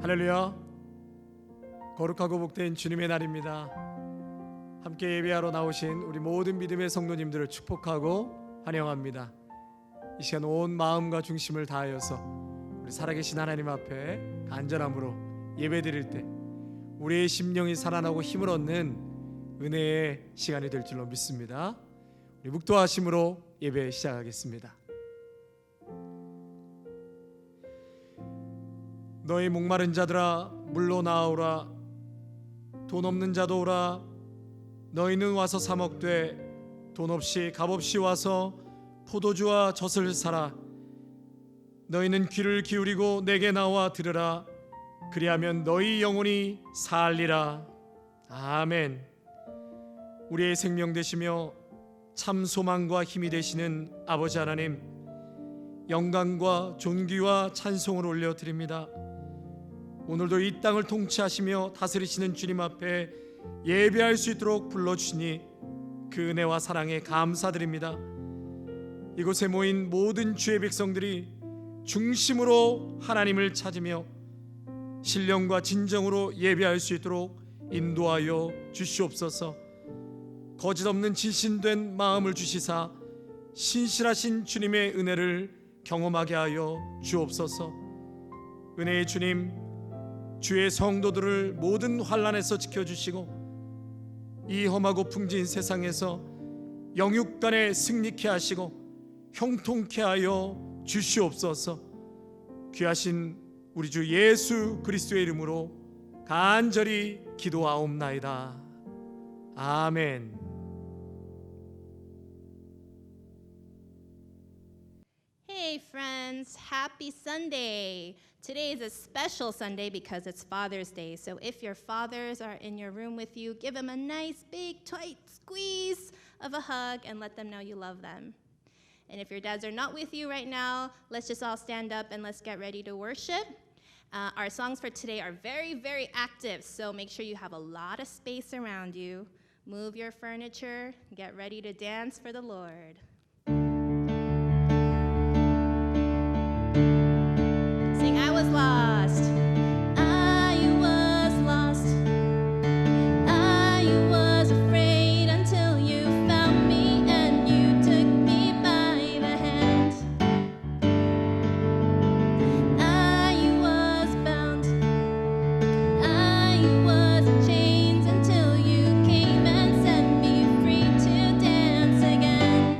할렐루야. 거룩하고 복된 주님의 날입니다. 함께 예배하러 나오신 우리 모든 믿음의 성도님들을 축복하고 환영합니다. 이 시간 온 마음과 중심을 다하여서 우리 살아계신 하나님 앞에 간절함으로 예배드릴 때 우리의 심령이 살아나고 힘을 얻는 은혜의 시간이 될 줄로 믿습니다. 우리 묵도하심으로 예배 시작하겠습니다. 너희 목마른 자들아 물로 나오라. 돈 없는 자도 오라. 너희는 와서 사 먹되 돈 없이 값 없이 와서 포도주와 젖을 사라. 너희는 귀를 기울이고 내게 나와 들으라. 그리하면 너희 영혼이 살리라. 아멘. 우리의 생명 되시며 참 소망과 힘이 되시는 아버지 하나님, 영광과 존귀와 찬송을 올려드립니다. 오늘도 이 땅을 통치하시며 다스리시는 주님 앞에 예배할 수 있도록 불러주시니 그 은혜와 사랑에 감사드립니다. 이곳에 모인 모든 주의 백성들이 중심으로 하나님을 찾으며 신령과 진정으로 예배할 수 있도록 인도하여 주시옵소서. 거짓 없는 진실된 마음을 주시사 신실하신 주님의 은혜를 경험하게 하여 주옵소서. 은혜의 주님, 주의 성도들을 모든 환난에서 지켜주시고 이 험하고 풍진 세상에서 영육간에 승리케 하시고 형통케 하여 주시옵소서. 귀하신 우리 주 예수 그리스도의 이름으로 간절히 기도하옵나이다. 아멘. Hey friends, happy Sunday. Today is a special Sunday because it's Father's Day. So if your fathers are in your room with you, give them a nice big tight squeeze of a hug and let them know you love them. And if your dads are not with you right now, let's just all stand up and let's get ready to worship. Our songs for today are very, very active, so make sure you have a lot of space around you. Move your furniture, get ready to dance for the Lord. Sing, I was lost. I was lost. I was afraid until you found me and you took me by the hand. I was bound. I was in chains until you came and set me free to dance again.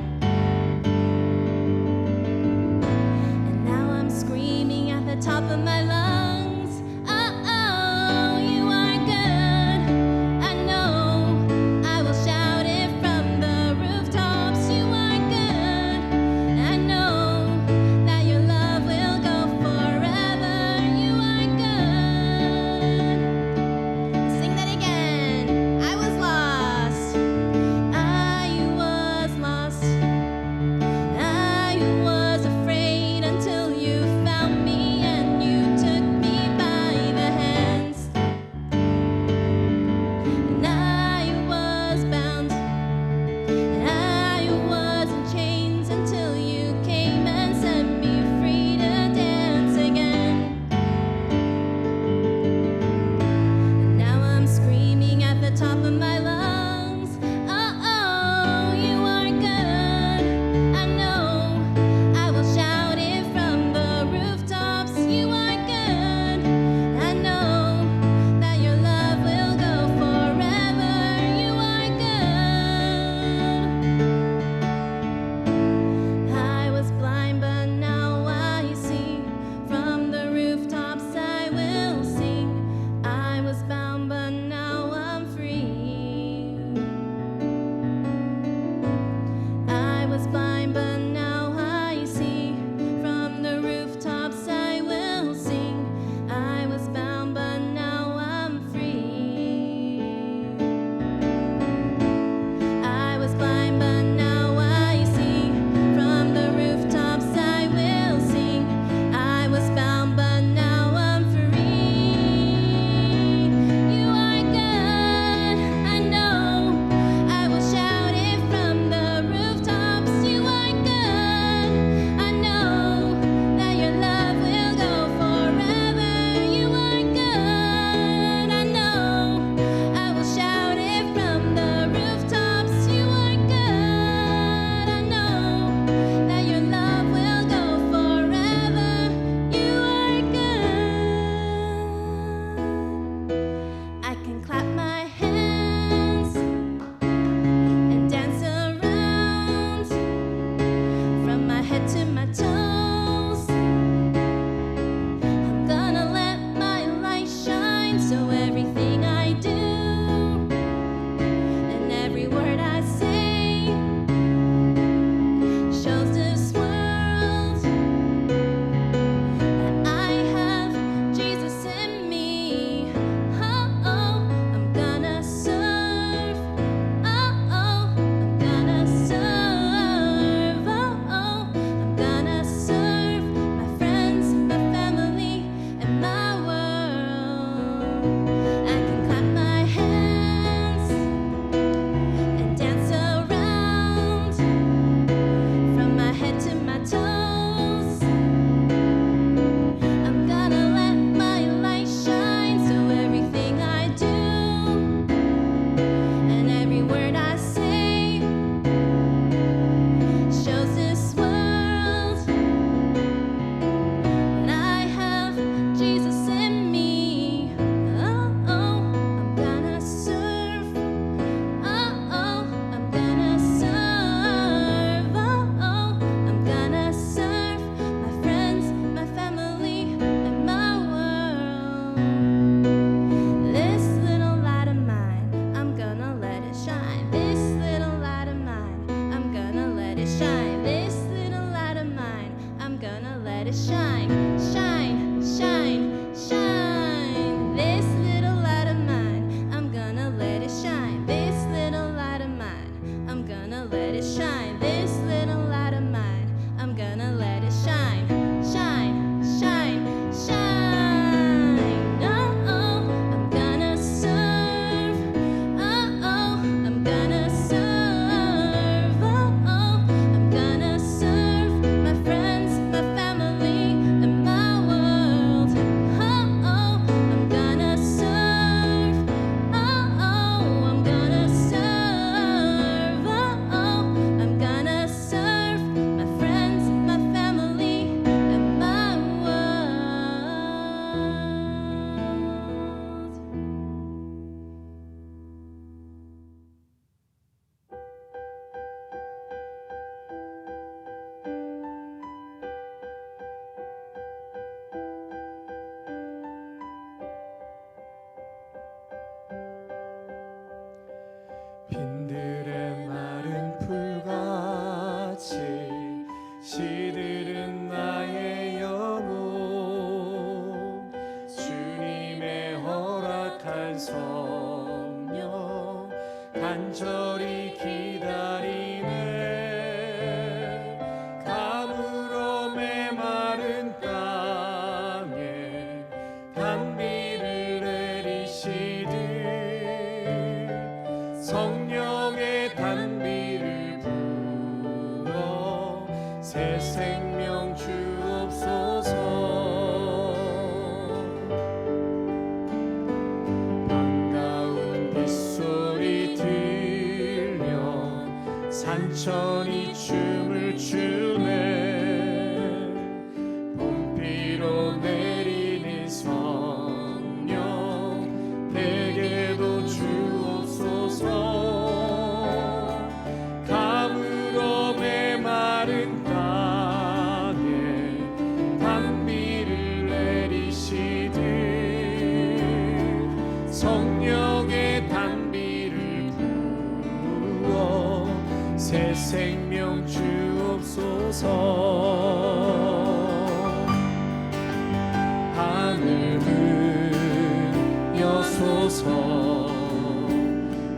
새 생명 주옵소서. 반가운 빗소리 들려 산천이 춤을 추네. 봄비로 내리는 성령 내게도 주옵소서. 가물어 메마른 땅에 단비를 내리시듯 성령의 단비를 부어 새 생명 주옵소서. 하늘은 여소서.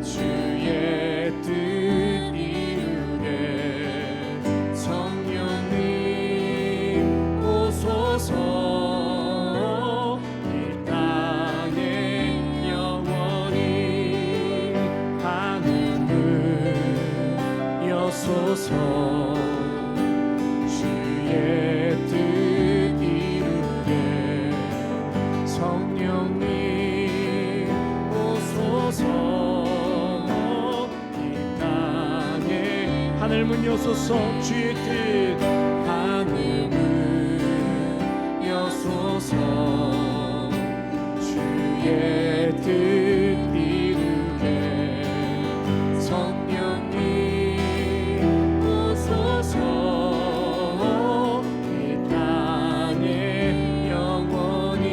주의 뜻 이루게 성령님 오소서. 이 땅에 영원히 하늘은 여소서. 주의 뜻 이루게 성령님 오소서. 이 땅에 하늘문 여소서. 주의 뜻 하늘문 여소서. 주의 뜻 이루게 성령님 오소서. 이 땅에 영원히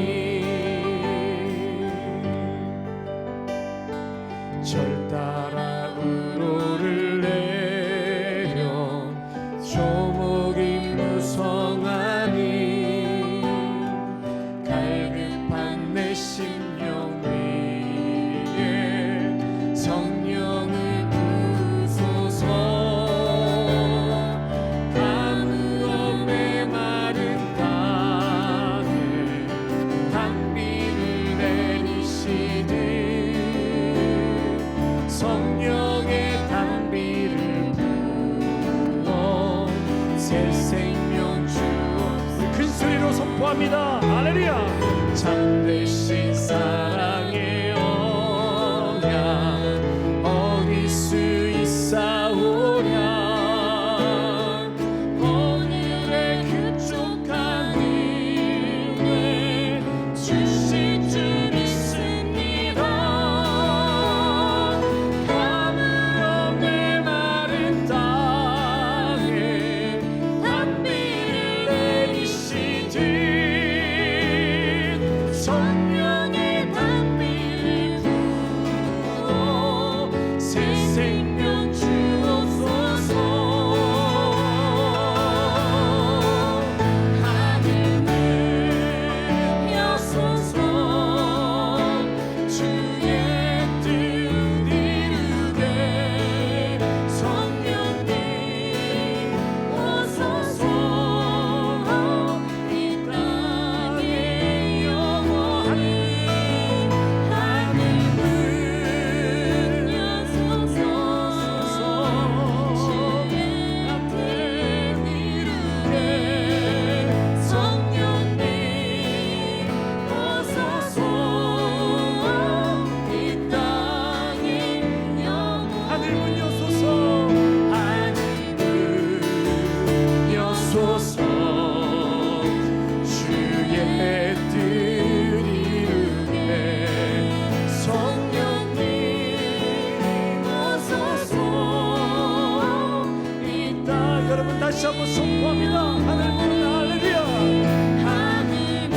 절 따라 우로를 내려 조목이 무성하니 갈급한 내 심령 위에 성령을 부소서. 가물어 메마른 땅에 단비를 내리시듯 성령의 단비를 부어 새 생명 주옵소서. 큰 소리로 선포합니다. 할렐루야. 참되신 사랑의 언약 어길 수 있사오랴. 오늘의 급족한 은혜 주실 줄 믿습니다. 가물어 메마른 땅에 단비를 내리시듯 성령의 단비를 부어 새 생명 주옵소서. 하늘은 여소서. 주의 뜻 이루게 성령님 오소서. 이 땅에 영원히 하늘은 여소서. 주의 뜻 이루게 성령님 오소서. 이 땅에 영원히 하늘문 여소서. 하늘문 여소서. 주의 뜻 이루게 성령님 오소서. 이 땅 여러분 다시 한번 선포합니다. 하늘문 할렐루야. 하늘문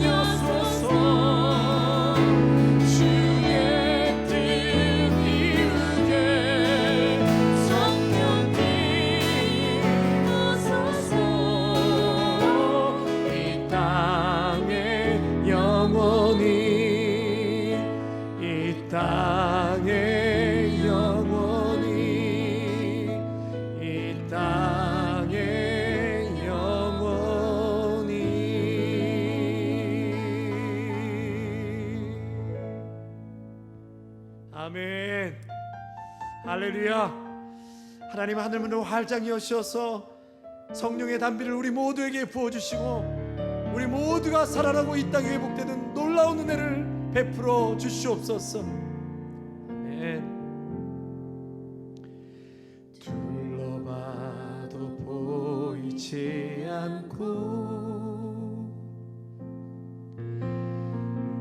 여소서. 주의 뜻 이루게 성령님 오소서. 이 땅에 영원히 이 땅에 영원히 이 땅에 영원히. 아멘. 할렐루야. 하나님 하늘문을 활짝 여시어서 성령의 담비를 우리 모두에게 부어주시고 우리 모두가 살아나고 이 땅에 회복되는 놀라운 은혜를 베풀어 주시옵소서. 아멘. 둘러봐도 보이지 않고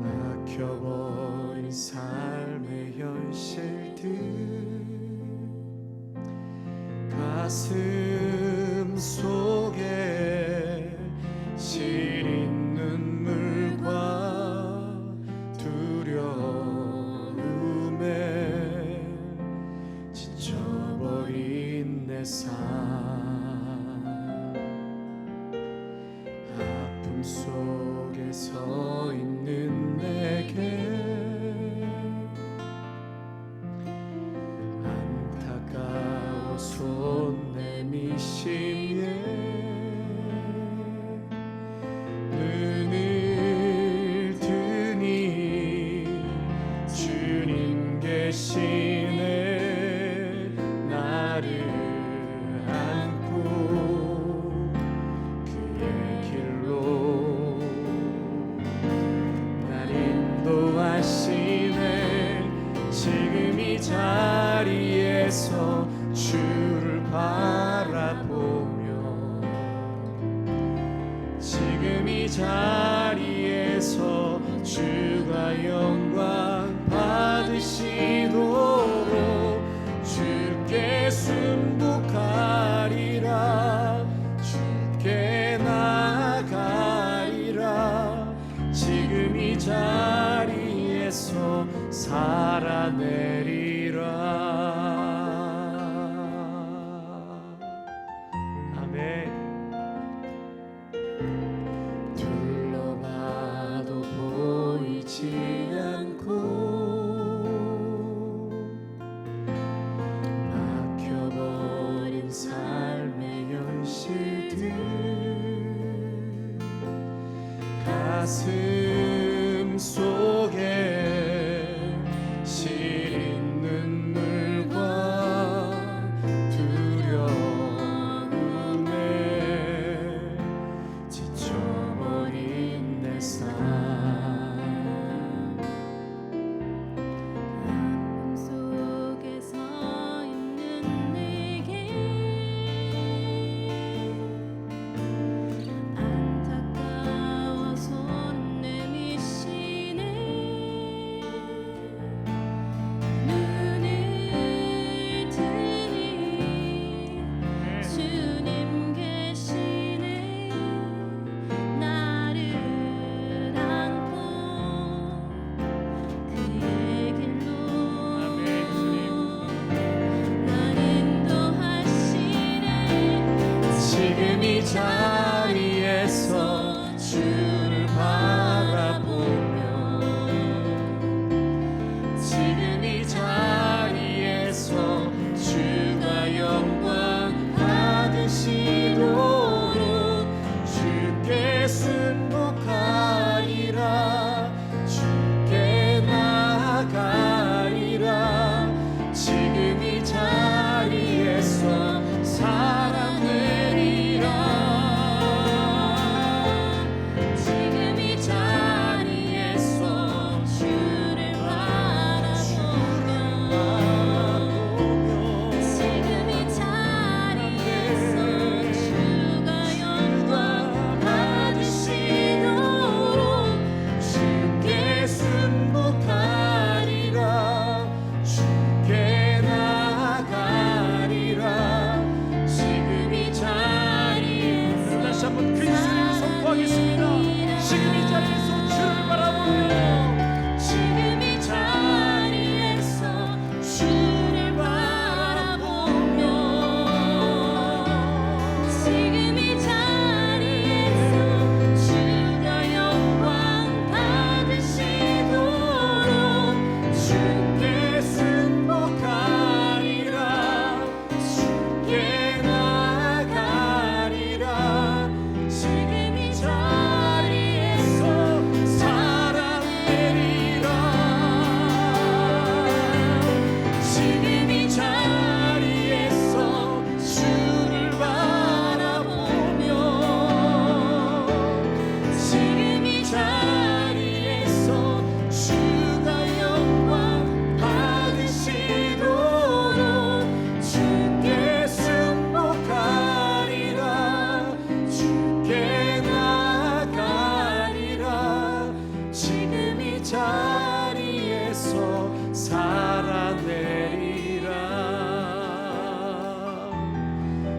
막혀버린 삶의 현실들 가슴 속에 시린 눈물과 두려움에 지쳐버린 내 삶 아픔 속에 서 있는 내게 안타까워 손 내미시며 눈을 뜨니 주님 계시네 나를 안고 그의 길로 날 인도하시네 지금 이 자리에서 주를 바라보며 지금 이 자리에서 주가 영광 받으시도록 주께 순복하리라 주께 나아가리라 지금 이 자리에서 살아내리라. 아멘. 둘러봐도 보이지 않고 막혀버린 삶의 현실들 가슴 속에 시린 눈물과 두려움에 지쳐버린 내 삶 아픔 속에 서 있는 내게 안타까워 손 내미시네 눈을 뜨니 주님 계시네 나를 안고 그의 길로 날 인도하시네 지금 이 자리에서 주를 바라보며 지금 이 자리에서 주가 영광 받으시도록 주께 순복하리라 주께 나아가리라 지금 이 자리에서 살아내리라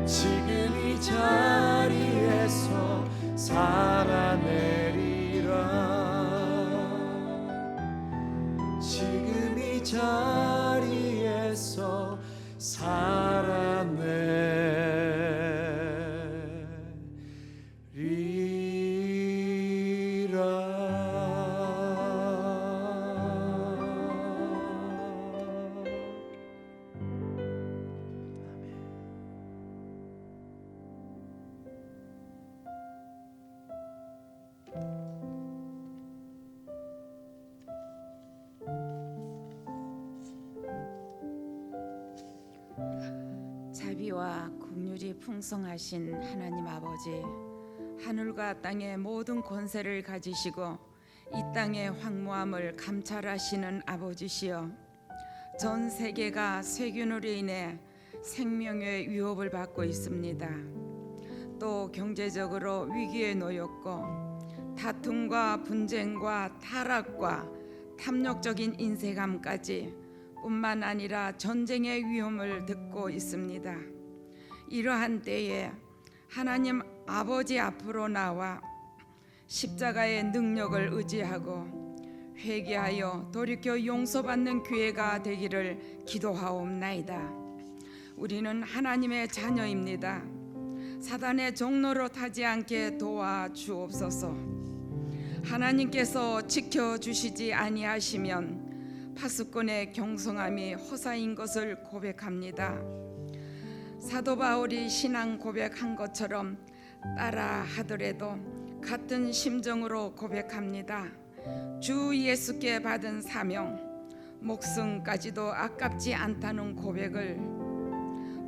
지금 이 자리에서 살아내리라. 지금 이 자리에서 자비와 긍휼이 풍성하신 하나님 아버지, 하늘과 땅의 모든 권세를 가지시고 이 땅의 황무함을 감찰하시는 아버지시여, 전 세계가 세균으로 인해 생명의 위협을 받고 있습니다. 또 경제적으로 위기에 놓였고 다툼과 분쟁과 타락과 탐욕적인 인색함까지 뿐만 아니라 전쟁의 위험을 듣고 있습니다. 이러한 때에 하나님 아버지 앞으로 나와 십자가의 능력을 의지하고 회개하여 돌이켜 용서받는 기회가 되기를 기도하옵나이다. 우리는 하나님의 자녀입니다. 사단의 종로로 타지 않게 도와주옵소서. 하나님께서 지켜주시지 아니하시면 파수꾼의 경성함이 허사인 것을 고백합니다. 사도 바울이 신앙 고백한 것처럼 따라 하더라도 같은 심정으로 고백합니다. 주 예수께 받은 사명, 목숨까지도 아깝지 않다는 고백을,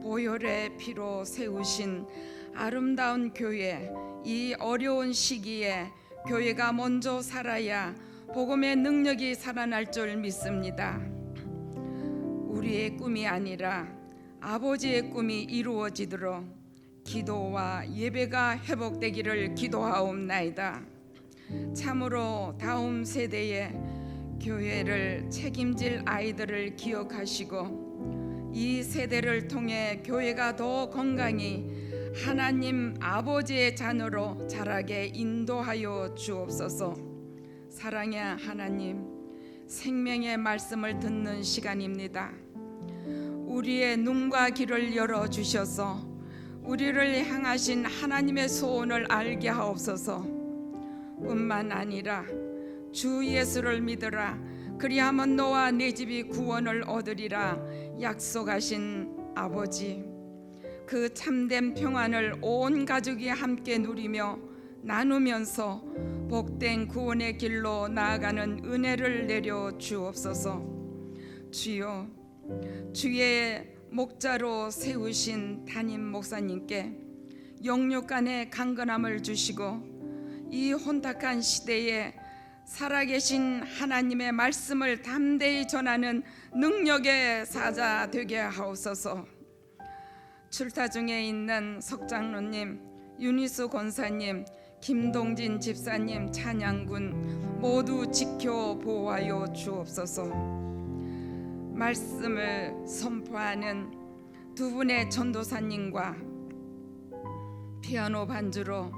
보혈의 피로 세우신 아름다운 교회, 이 어려운 시기에 교회가 먼저 살아야 복음의 능력이 살아날 줄 믿습니다. 우리의 꿈이 아니라 아버지의 꿈이 이루어지도록 기도와 예배가 회복되기를 기도하옵나이다. 참으로 다음 세대의 교회를 책임질 아이들을 기억하시고 이 세대를 통해 교회가 더 건강히 하나님 아버지의 자녀로 자라게 인도하여 주옵소서. 사랑의 하나님, 생명의 말씀을 듣는 시간입니다. 우리의 눈과 귀를 열어주셔서 우리를 향하신 하나님의 소원을 알게 하옵소서. 뿐만 아니라 주 예수를 믿으라, 그리하면 너와 네 집이 구원을 얻으리라 약속하신 아버지, 그 참된 평안을 온 가족이 함께 누리며 나누면서 복된 구원의 길로 나아가는 은혜를 내려 주옵소서. 주여, 주의 목자로 세우신 담임 목사님께 영육간의 강건함을 주시고 이 혼탁한 시대에 살아계신 하나님의 말씀을 담대히 전하는 능력의 사자 되게 하옵소서. 출타 중에 있는 석장로님, 윤희수 권사님, 김동진 집사님, 찬양군 모두 지켜 보호하여 주옵소서. 말씀을 선포하는 두 분의 전도사님과 피아노 반주로,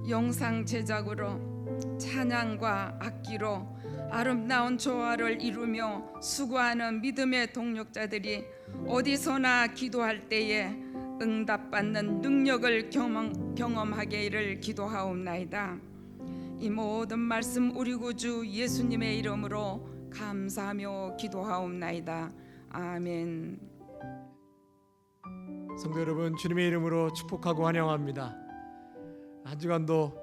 영상 제작으로, 찬양과 악기로 아름다운 조화를 이루며 수고하는 믿음의 동력자들이 어디서나 기도할 때에 응답받는 능력을 경험하기를 기도하옵나이다. 이 모든 말씀 우리 구주 예수님의 이름으로 감사하며 기도하옵나이다. 아멘. 성도 여러분, 주님의 이름으로 축복하고 환영합니다. 한 주간도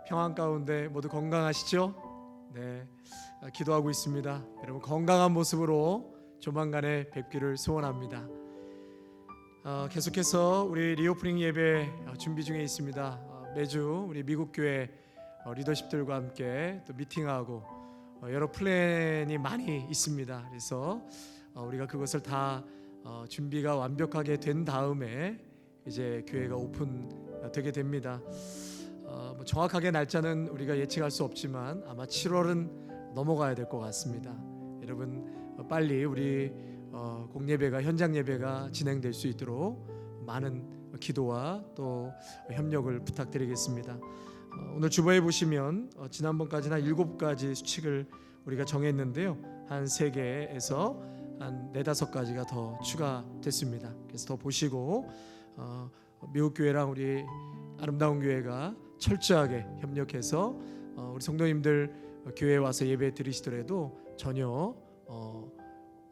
평안 가운데 모두 건강하시죠? 네, 기도하고 있습니다. 여러분 건강한 모습으로 조만간에 뵙기를 소원합니다. 계속해서 우리 리오프닝 예배 준비 중에 있습니다. 매주 우리 미국 교회 리더십들과 함께 또 미팅하고 여러 플랜이 많이 있습니다. 그래서 우리가 그것을 다 준비가 완벽하게 된 다음에 이제 교회가 오픈되게 됩니다. 정확하게 날짜는 우리가 예측할 수 없지만 아마 7월은 넘어가야 될 것 같습니다. 여러분 빨리 우리 공예배가, 현장 예배가 진행될 수 있도록 많은 기도와 또 협력을 부탁드리겠습니다. 오늘 주보에 보시면 지난번까지는 7가지 수칙을 우리가 정했는데요. 한 3개에서 한 4-5가지가 더 추가됐습니다. 그래서 더 보시고 미국 교회랑 우리 아름다운 교회가 철저하게 협력해서 우리 성도님들 교회에 와서 예배 드리시더라도 전혀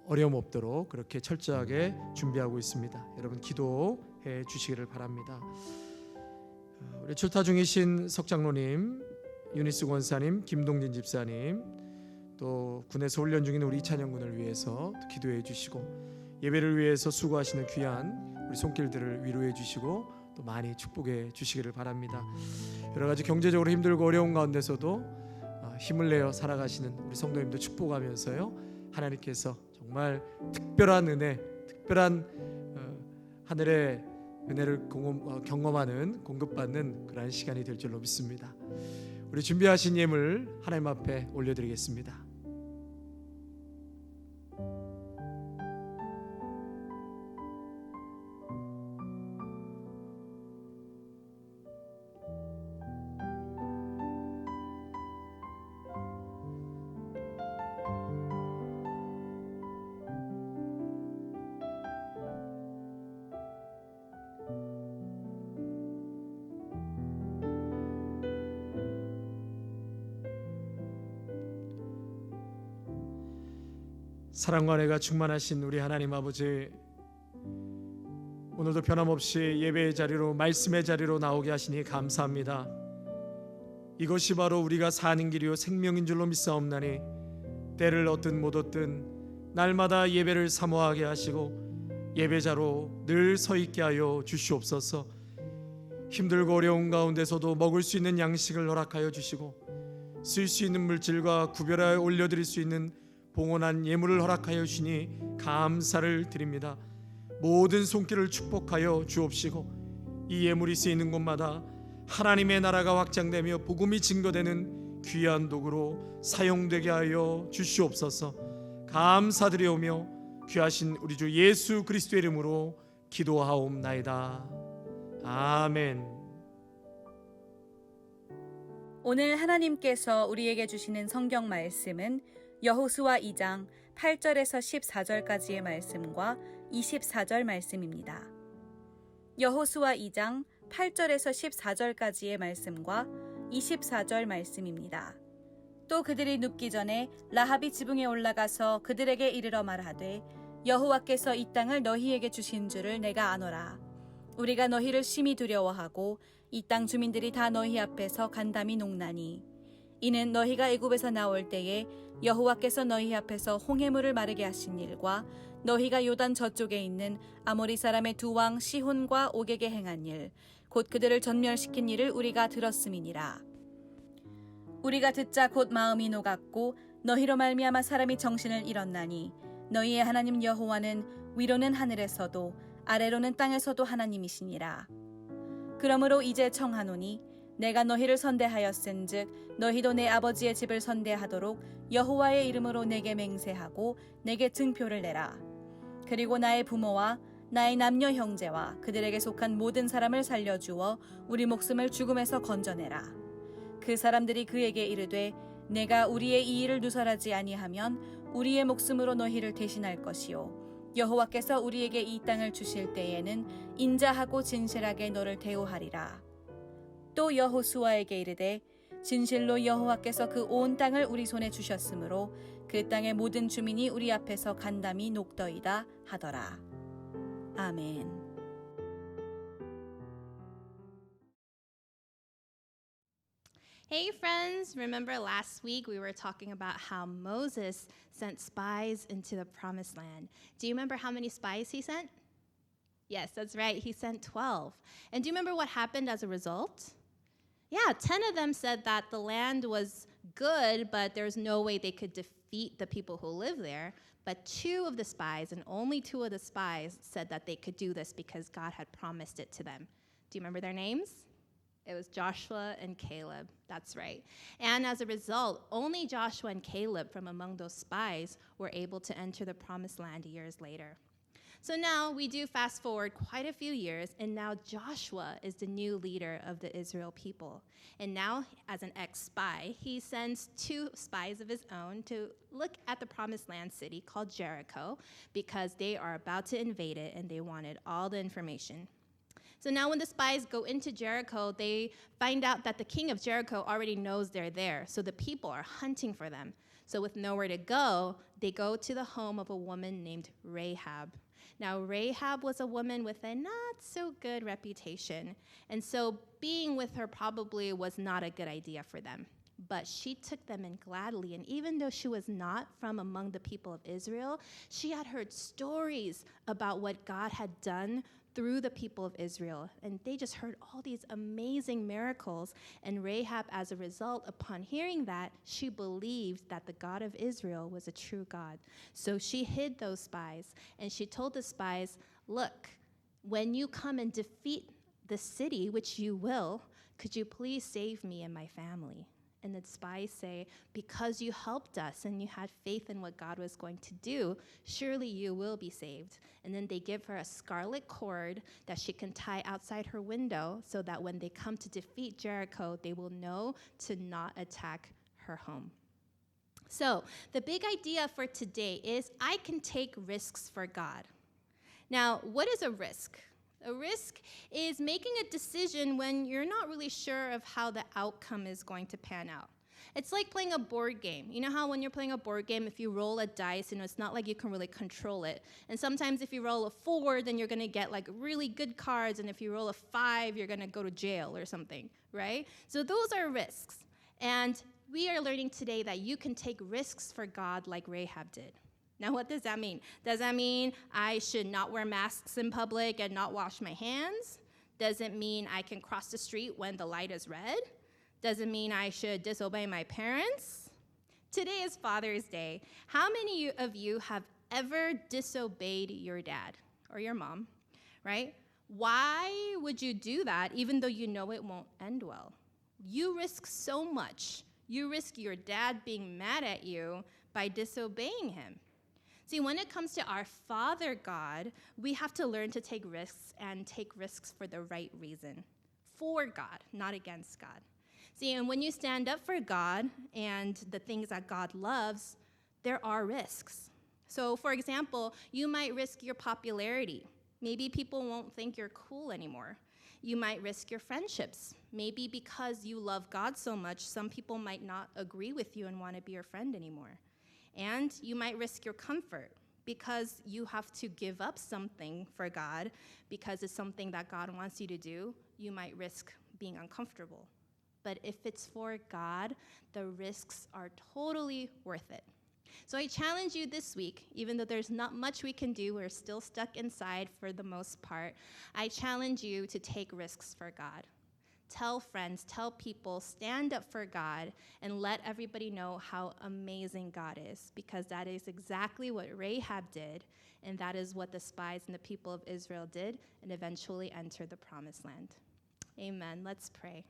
어려움 없도록 그렇게 철저하게 준비하고 있습니다. 여러분 기도해 주시기를 바랍니다. 우리 출타 중이신 석장로님, 유니스 권사님, 김동진 집사님, 또 군에서 훈련 중인 우리 이찬영 군을 위해서 기도해 주시고 예배를 위해서 수고하시는 귀한 우리 손길들을 위로해 주시고 또 많이 축복해 주시기를 바랍니다. 여러 가지 경제적으로 힘들고 어려운 가운데서도 힘을 내어 살아가시는 우리 성도님들 축복하면서요, 하나님께서 정말 특별한 은혜, 특별한 하늘의 은혜를 경험하는, 공급받는 그러한 시간이 될 줄로 믿습니다. 우리 준비하신 예물 하나님 앞에 올려드리겠습니다. 사랑과 은혜가 충만하신 우리 하나님 아버지, 오늘도 변함없이 예배의 자리로, 말씀의 자리로 나오게 하시니 감사합니다. 이것이 바로 우리가 사는 길이요 생명인 줄로 믿사옵나니 때를 얻든 못 얻든 날마다 예배를 사모하게 하시고 예배자로 늘 서 있게 하여 주시옵소서. 힘들고 어려운 가운데서도 먹을 수 있는 양식을 허락하여 주시고 쓸 수 있는 물질과 구별하여 올려드릴 수 있는 봉헌한 예물을 허락하여 주시니 감사를 드립니다. 모든 손길을 축복하여 주옵시고 이 예물이 쓰이는 곳마다 하나님의 나라가 확장되며 복음이 증거되는 귀한 도구로 사용되게 하여 주시옵소서. 감사드리오며 귀하신 우리 주 예수 그리스도의 이름으로 기도하옵나이다. 아멘. 오늘 하나님께서 우리에게 주시는 성경 말씀은 여호수아 2장 8절에서 14절까지의 말씀과 24절 말씀입니다. 여호수아 2장 8절에서 14절까지의 말씀과 24절 말씀입니다. 또 그들이 눕기 전에 라합이 지붕에 올라가서 그들에게 이르러 말하되 여호와께서 이 땅을 너희에게 주신 줄을 내가 아노라. 우리가 너희를 심히 두려워하고 이 땅 주민들이 다 너희 앞에서 간담이 녹나니 이는 너희가 애굽에서 나올 때에 여호와께서 너희 앞에서 홍해물을 마르게 하신 일과 너희가 요단 저쪽에 있는 아모리 사람의 두 왕 시혼과 옥에게 행한 일, 곧 그들을 전멸시킨 일을 우리가 들었음이니라. 우리가 듣자 곧 마음이 녹았고 너희로 말미암아 사람이 정신을 잃었나니 너희의 하나님 여호와는 위로는 하늘에서도 아래로는 땅에서도 하나님이시니라. 그러므로 이제 청하노니 내가 너희를 선대하였은즉 너희도 내 아버지의 집을 선대하도록 여호와의 이름으로 내게 맹세하고 내게 증표를 내라. 그리고 나의 부모와 나의 남녀 형제와 그들에게 속한 모든 사람을 살려주어 우리 목숨을 죽음에서 건져내라. 그 사람들이 그에게 이르되 내가 우리의 이 일을 누설하지 아니하면 우리의 목숨으로 너희를 대신할 것이요 여호와께서 우리에게 이 땅을 주실 때에는 인자하고 진실하게 너를 대우하리라. 또 여호수아에게 이르되 진실로 여호와께서 그 온 땅을 우리 손에 주셨으므로 그 땅의 모든 주민이 우리 앞에서 간담이 녹더이다 하더라. 아멘. Hey friends, remember last week we were talking about how Moses sent spies into the promised land. Do you remember how many spies he sent? Yes, that's right, he sent 12. And do you remember what happened as a result? Yeah, 10 of them said that the land was good, but there's no way they could defeat the people who live there. But 2 of the spies, and only 2 of the spies, said that they could do this because God had promised it to them. Do you remember their names? It was Joshua and Caleb. That's right. And as a result, only Joshua and Caleb from among those spies were able to enter the promised land years later. So now we do fast forward quite a few years, and now Joshua is the new leader of the Israel people. And now, as an ex-spy, he sends 2 spies of his own to look at the promised land city called Jericho because they are about to invade it and they wanted all the information. So now when the spies go into Jericho, they find out that the king of Jericho already knows they're there. So the people are hunting for them. So with nowhere to go, they go to the home of a woman named Rahab. Now, Rahab was a woman with a not so good reputation. And so being with her probably was not a good idea for them. But she took them in gladly. And even though she was not from among the people of Israel, she had heard stories about what God had done through the people of Israel. And they just heard all these amazing miracles. And Rahab, as a result, upon hearing that, she believed that the God of Israel was a true God. So she hid those spies, and she told the spies, look, when you come and defeat the city, which you will, could you please save me and my family? And the spies say, because you helped us and you had faith in what God was going to do, surely you will be saved. And then they give her a scarlet cord that she can tie outside her window so that when they come to defeat Jericho, they will know to not attack her home. So the big idea for today is I can take risks for God. Now, what is a risk? A risk is making a decision when you're not really sure of how the outcome is going to pan out. It's like playing a board game. You know how when you're playing a board game, if you roll a dice, it's not like you can really control it. And sometimes if you roll a 4, then you're going to get like really good cards. And if you roll a 5, you're going to go to jail or something, right? So those are risks. And we are learning today that you can take risks for God like Rahab did. Now, what does that mean? Does that mean I should not wear masks in public and not wash my hands? Does it mean I can cross the street when the light is red? Does it mean I should disobey my parents? Today is Father's Day. How many of you have ever disobeyed your dad or your mom, right? Why would you do that even though you know it won't end well? You risk so much. You risk your dad being mad at you by disobeying him. See, when it comes to our Father God, we have to learn to take risks and take risks for the right reason. For God, not against God. See, and when you stand up for God and the things that God loves, there are risks. So, for example, you might risk your popularity. Maybe people won't think you're cool anymore. You might risk your friendships. Maybe because you love God so much, some people might not agree with you and want to be your friend anymore. And you might risk your comfort because you have to give up something for God because it's something that God wants you to do. You might risk being uncomfortable. But if it's for God, the risks are totally worth it. So I challenge you this week, even though there's not much we can do, we're still stuck inside for the most part, I challenge you to take risks for God. Tell friends, tell people, stand up for God, and let everybody know how amazing God is, because that is exactly what Rahab did, and that is what the spies and the people of Israel did, and eventually entered the promised land. Amen. Let's pray.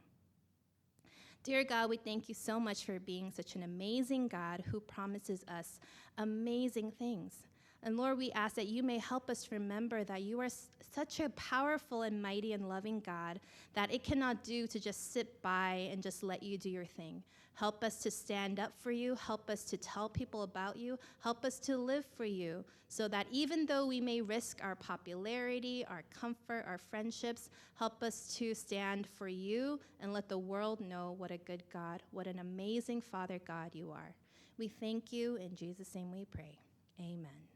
Dear God, we thank you so much for being such an amazing God who promises us amazing things. And Lord, we ask that you may help us remember that you are such a powerful and mighty and loving God that it cannot do to just sit by and just let you do your thing. Help us to stand up for you. Help us to tell people about you. Help us to live for you so that even though we may risk our popularity, our comfort, our friendships, help us to stand for you and let the world know what a good God, what an amazing Father God you are. We thank you. In Jesus' name we pray. Amen.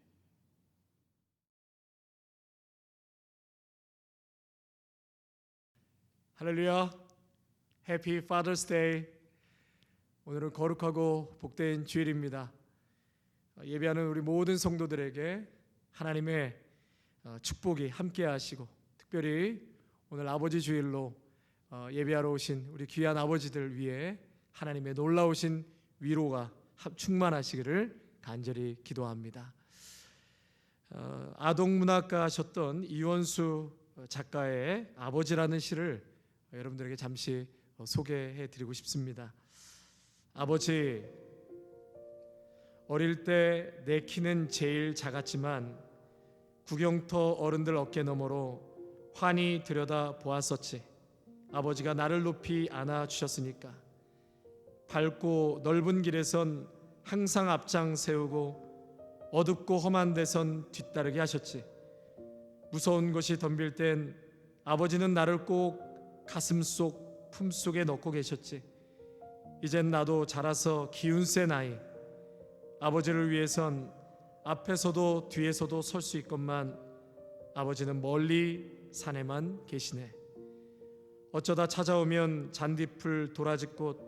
할렐루야. 해피 파더스 데이. 오늘은 거룩하고 복된 주일입니다. 예배하는 우리 모든 성도들에게 하나님의 축복이 함께 하시고, 특별히 오늘 아버지 주일로 예배하러 오신 우리 귀한 아버지들 위해 하나님의 놀라우신 위로가 충만하시기를 간절히 기도합니다. 아동문학가 하셨던 이원수 작가의 아버지라는 시를 여러분들에게 잠시 소개해 드리고 싶습니다. 아버지, 어릴 때 내 키는 제일 작았지만 구경터 어른들 어깨 너머로 환히 들여다 보았었지. 아버지가 나를 높이 안아 주셨으니까. 밝고 넓은 길에선 항상 앞장 세우고 어둡고 험한 데선 뒤따르게 하셨지. 무서운 것이 덤빌 땐 아버지는 나를 꼭 가슴속 품속에 넣고 계셨지. 이젠 나도 자라서 기운센 아이. 아버지를 위해선 앞에서도 뒤에서도 설 수 있건만 아버지는 멀리 산에만 계시네. 어쩌다 찾아오면 잔디풀 도라지꽃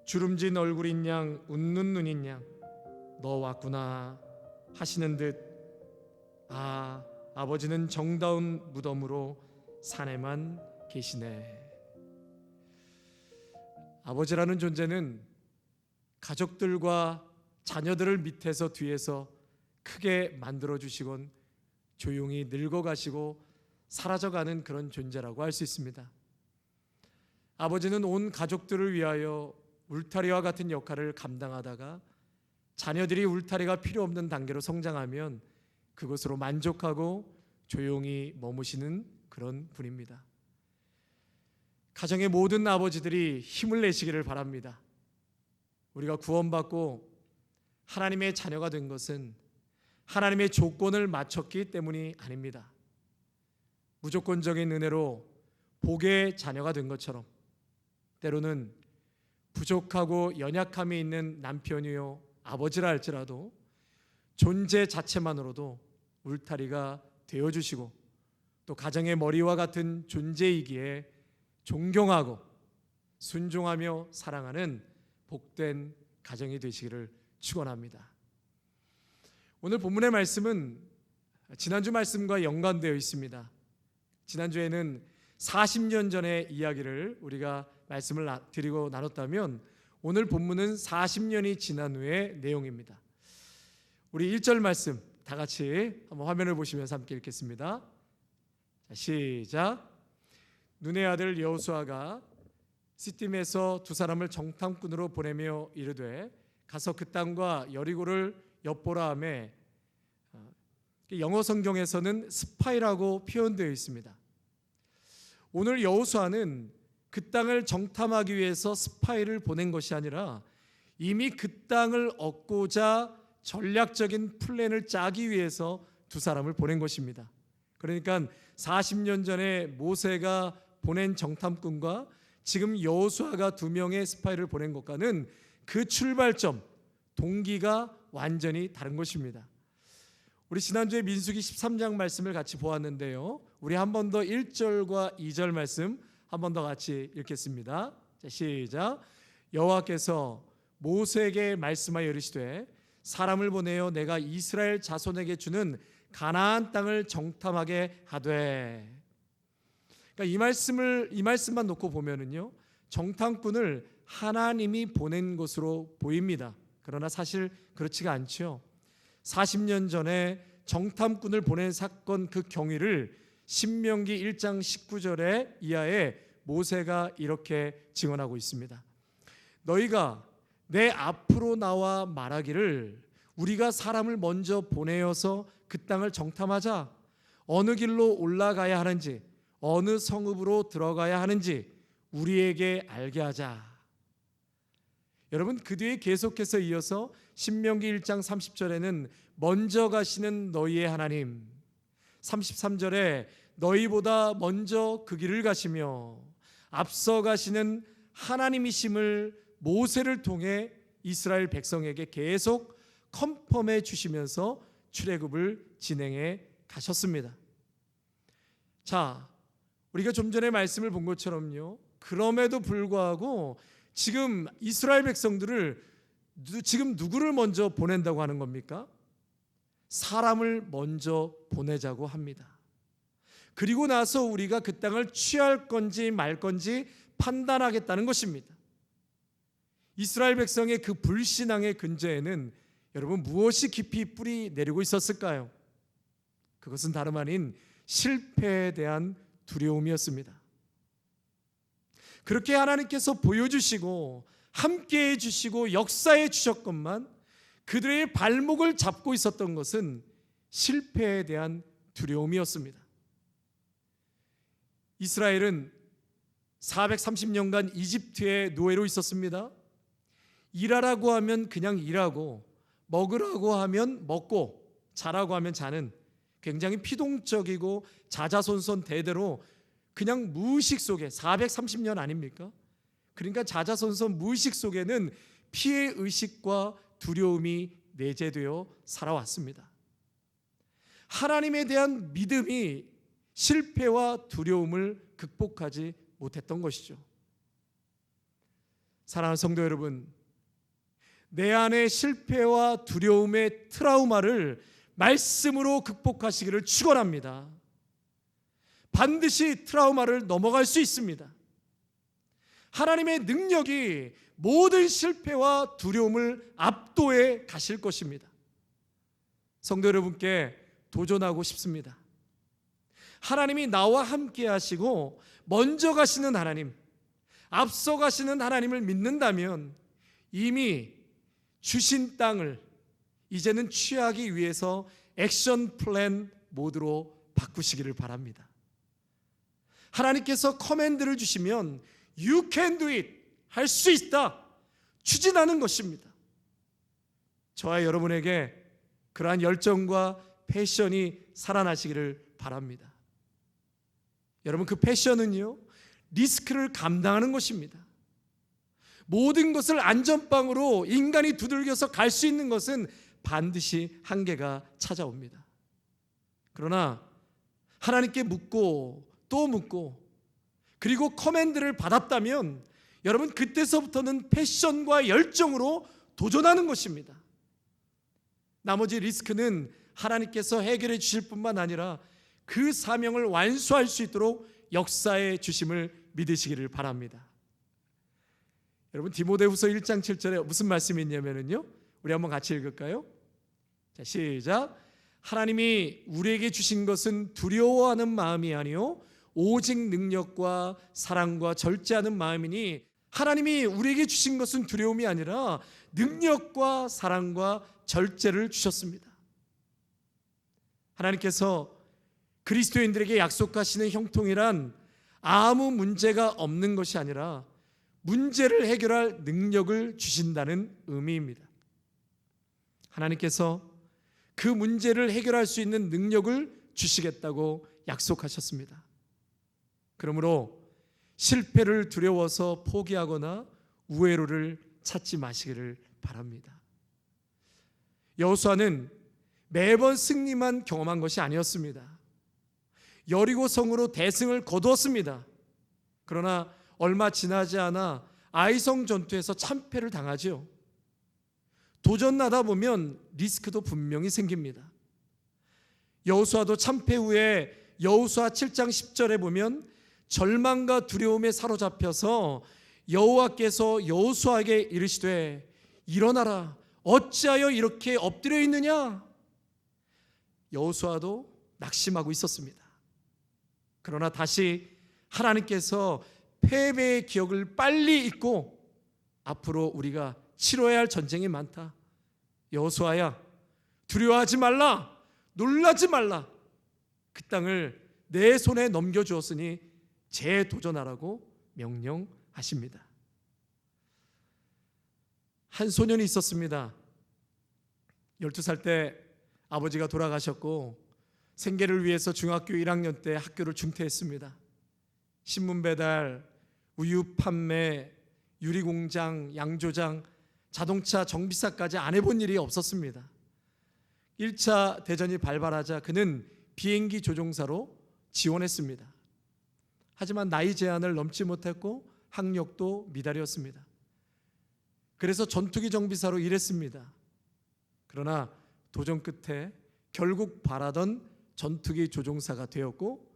주름진 얼굴인 양 웃는 눈인 양 너 왔구나 하시는 듯 아버지는 정다운 무덤으로 산에만 계시네. 아버지라는 존재는 가족들과 자녀들을 밑에서 뒤에서 크게 만들어주시곤 조용히 늙어가시고 사라져가는 그런 존재라고 할 수 있습니다. 아버지는 온 가족들을 위하여 울타리와 같은 역할을 감당하다가 자녀들이 울타리가 필요 없는 단계로 성장하면 그것으로 만족하고 조용히 머무시는 그런 분입니다. 가정의 모든 아버지들이 힘을 내시기를 바랍니다. 우리가 구원받고 하나님의 자녀가 된 것은 하나님의 조건을 맞췄기 때문이 아닙니다. 무조건적인 은혜로 복의 자녀가 된 것처럼 때로는 부족하고 연약함이 있는 남편이요 아버지라 할지라도 존재 자체만으로도 울타리가 되어주시고 또 가정의 머리와 같은 존재이기에 존경하고 순종하며 사랑하는 복된 가정이 되시기를 축원합니다. 오늘 본문의 말씀은 지난주 말씀과 연관되어 있습니다. 지난주에는 40년 전의 이야기를 우리가 말씀을 드리고 나눴다면 오늘 본문은 40년이 지난 후의 내용입니다. 우리 1절 말씀 다 같이 한번 화면을 보시면서 함께 읽겠습니다. 자, 시작. 눈의 아들 여호수아가 시팀에서 두 사람을 정탐꾼으로 보내며 이르되 가서 그 땅과 여리고를 엿보라 하매 영어 성경에서는 스파이라고 표현되어 있습니다. 오늘 여호수아는 그 땅을 정탐하기 위해서 스파이를 보낸 것이 아니라 이미 그 땅을 얻고자 전략적인 플랜을 짜기 위해서 두 사람을 보낸 것입니다. 그러니까 40년 전에 모세가 보낸 정탐꾼과 지금 여호수아가 두 명의 스파이를 보낸 것과는 그 출발점, 동기가 완전히 다른 것입니다. 우리 지난주에 민수기 13장 말씀을 같이 보았는데요. 우리 한 번 더 1절과 2절 말씀 한 번 더 같이 읽겠습니다. 자, 시작. 여호와께서 모세에게 말씀하여 이르시되 사람을 보내어 내가 이스라엘 자손에게 주는 가나안 땅을 정탐하게 하되. 그러니까 이 말씀만 놓고 보면은요, 정탐꾼을 하나님이 보낸 것으로 보입니다. 그러나 사실 그렇지가 않죠. 40년 전에 정탐꾼을 보낸 사건 그 경위를 신명기 1장 19절에 이하에 모세가 이렇게 증언하고 있습니다. 너희가 내 앞으로 나와 말하기를 우리가 사람을 먼저 보내어서 그 땅을 정탐하자. 어느 길로 올라가야 하는지 어느 성읍으로 들어가야 하는지 우리에게 알게 하자. 여러분, 그 뒤에 계속해서 이어서 신명기 1장 30절에는 먼저 가시는 너희의 하나님, 33절에 너희보다 먼저 그 길을 가시며 앞서 가시는 하나님이심을 모세를 통해 이스라엘 백성에게 계속 컨펌해 주시면서 출애굽을 진행해 가셨습니다. 자, 우리가 좀 전에 말씀을 본 것처럼요, 그럼에도 불구하고 지금 이스라엘 백성들을 지금 누구를 먼저 보낸다고 하는 겁니까? 사람을 먼저 보내자고 합니다. 그리고 나서 우리가 그 땅을 취할 건지 말 건지 판단하겠다는 것입니다. 이스라엘 백성의 그 불신앙의 근저에는 여러분 무엇이 깊이 뿌리 내리고 있었을까요? 그것은 다름 아닌 실패에 대한 두려움이었습니다. 그렇게 하나님께서 보여주시고 함께해 주시고 역사해 주셨건만 그들의 발목을 잡고 있었던 것은 실패에 대한 두려움이었습니다. 이스라엘은 430년간 이집트의 노예로 있었습니다. 일하라고 하면 그냥 일하고, 먹으라고 하면 먹고, 자라고 하면 자는 굉장히 피동적이고 자자손손 대대로 그냥 무의식 속에 430년 아닙니까? 그러니까 자자손손 무의식 속에는 피해 의식과 두려움이 내재되어 살아왔습니다. 하나님에 대한 믿음이 실패와 두려움을 극복하지 못했던 것이죠. 사랑하는 성도 여러분, 내 안의 실패와 두려움의 트라우마를 말씀으로 극복하시기를 축원합니다. 반드시 트라우마를 넘어갈 수 있습니다. 하나님의 능력이 모든 실패와 두려움을 압도해 가실 것입니다. 성도 여러분께 도전하고 싶습니다. 하나님이 나와 함께 하시고 먼저 가시는 하나님, 앞서 가시는 하나님을 믿는다면 이미 주신 땅을 이제는 취하기 위해서 액션 플랜 모드로 바꾸시기를 바랍니다. 하나님께서 커맨드를 주시면 You can do it, 할 수 있다, 추진하는 것입니다. 저와 여러분에게 그러한 열정과 패션이 살아나시기를 바랍니다. 여러분, 그 패션은요, 리스크를 감당하는 것입니다. 모든 것을 안전빵으로 인간이 두들겨서 갈 수 있는 것은 반드시 한계가 찾아옵니다. 그러나 하나님께 묻고 또 묻고 그리고 커맨드를 받았다면 여러분, 그때서부터는 패션과 열정으로 도전하는 것입니다. 나머지 리스크는 하나님께서 해결해 주실 뿐만 아니라 그 사명을 완수할 수 있도록 역사해 주심을 믿으시기를 바랍니다. 여러분, 디모데후서 1장 7절에 무슨 말씀이 있냐면요, 우리 한번 같이 읽을까요? 자, 시작. 하나님이 우리에게 주신 것은 두려워하는 마음이 아니요 오직 능력과 사랑과 절제하는 마음이니, 하나님이 우리에게 주신 것은 두려움이 아니라 능력과 사랑과 절제를 주셨습니다. 하나님께서 그리스도인들에게 약속하시는 형통이란 아무 문제가 없는 것이 아니라 문제를 해결할 능력을 주신다는 의미입니다. 하나님께서 그 문제를 해결할 수 있는 능력을 주시겠다고 약속하셨습니다. 그러므로 실패를 두려워서 포기하거나 우회로를 찾지 마시기를 바랍니다. 여호수아는 매번 승리만 경험한 것이 아니었습니다. 여리고 성으로 대승을 거두었습니다. 그러나 얼마 지나지 않아 아이성 전투에서 참패를 당하죠. 도전하다 보면 리스크도 분명히 생깁니다. 여호수아도 참패 후에 여호수아 7장 10절에 보면 절망과 두려움에 사로잡혀서 여호와께서 여호수아에게 이르시되 일어나라, 어찌하여 이렇게 엎드려 있느냐. 여호수아도 낙심하고 있었습니다. 그러나 다시 하나님께서 패배의 기억을 빨리 잊고 앞으로 우리가 치러야 할 전쟁이 많다. 여호수아야, 두려워하지 말라, 놀라지 말라. 그 땅을 내 손에 넘겨주었으니 재도전하라고 명령하십니다. 한 소년이 있었습니다. 12살 때 아버지가 돌아가셨고 생계를 위해서 중학교 1학년 때 학교를 중퇴했습니다. 신문 배달, 우유 판매, 유리공장, 양조장, 자동차 정비사까지 안 해본 일이 없었습니다. 1차 대전이 발발하자 그는 비행기 조종사로 지원했습니다. 하지만 나이 제한을 넘지 못했고 학력도 미달이었습니다. 그래서 전투기 정비사로 일했습니다. 그러나 도전 끝에 결국 바라던 전투기 조종사가 되었고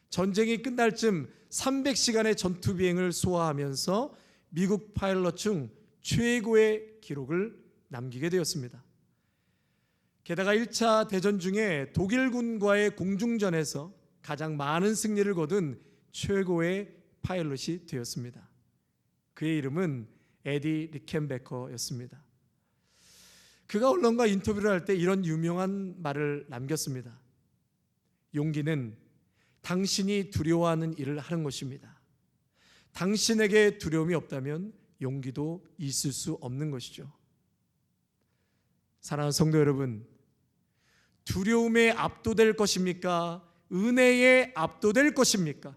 전쟁이 끝날 즈음 300시간의 전투 비행을 소화하면서 미국 파일럿 중 최고의 기록을 남기게 되었습니다. 게다가 1차 대전 중에 독일군과의 공중전에서 가장 많은 승리를 거둔 최고의 파일럿이 되었습니다. 그의 이름은 에디 리켄베커였습니다. 그가 언론과 인터뷰를 할 때 이런 유명한 말을 남겼습니다. 용기는 당신이 두려워하는 일을 하는 것입니다. 당신에게 두려움이 없다면 용기도 있을 수 없는 것이죠. 사랑하는 성도 여러분, 두려움에 압도될 것입니까? 은혜에 압도될 것입니까?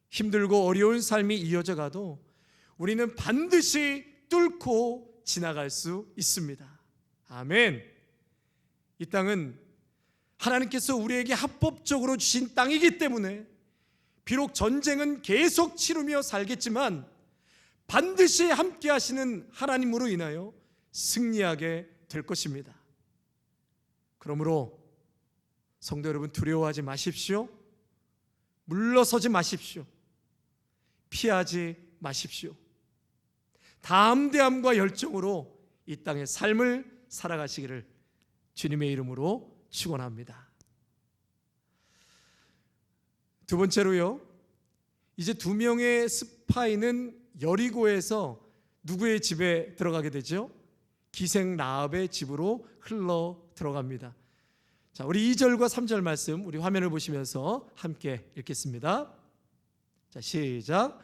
힘들고 어려운 삶이 이어져 가도 우리는 반드시 뚫고 지나갈 수 있습니다. 아멘. 이 땅은 하나님께서 우리에게 합법적으로 주신 땅이기 때문에 비록 전쟁은 계속 치르며 살겠지만 반드시 함께 하시는 하나님으로 인하여 승리하게 될 것입니다. 그러므로 성도 여러분, 두려워하지 마십시오. 물러서지 마십시오. 피하지 마십시오. 담대함과 열정으로 이 땅의 삶을 살아가시기를 주님의 이름으로 축원합니다. 두 번째로요, 이제 2명의 스파이는 여리고에서 누구의 집에 들어가게 되죠? 기생 라합의 집으로 흘러 들어갑니다. 자, 우리 2절과 3절 말씀 우리 화면을 보시면서 함께 읽겠습니다. 자, 시작.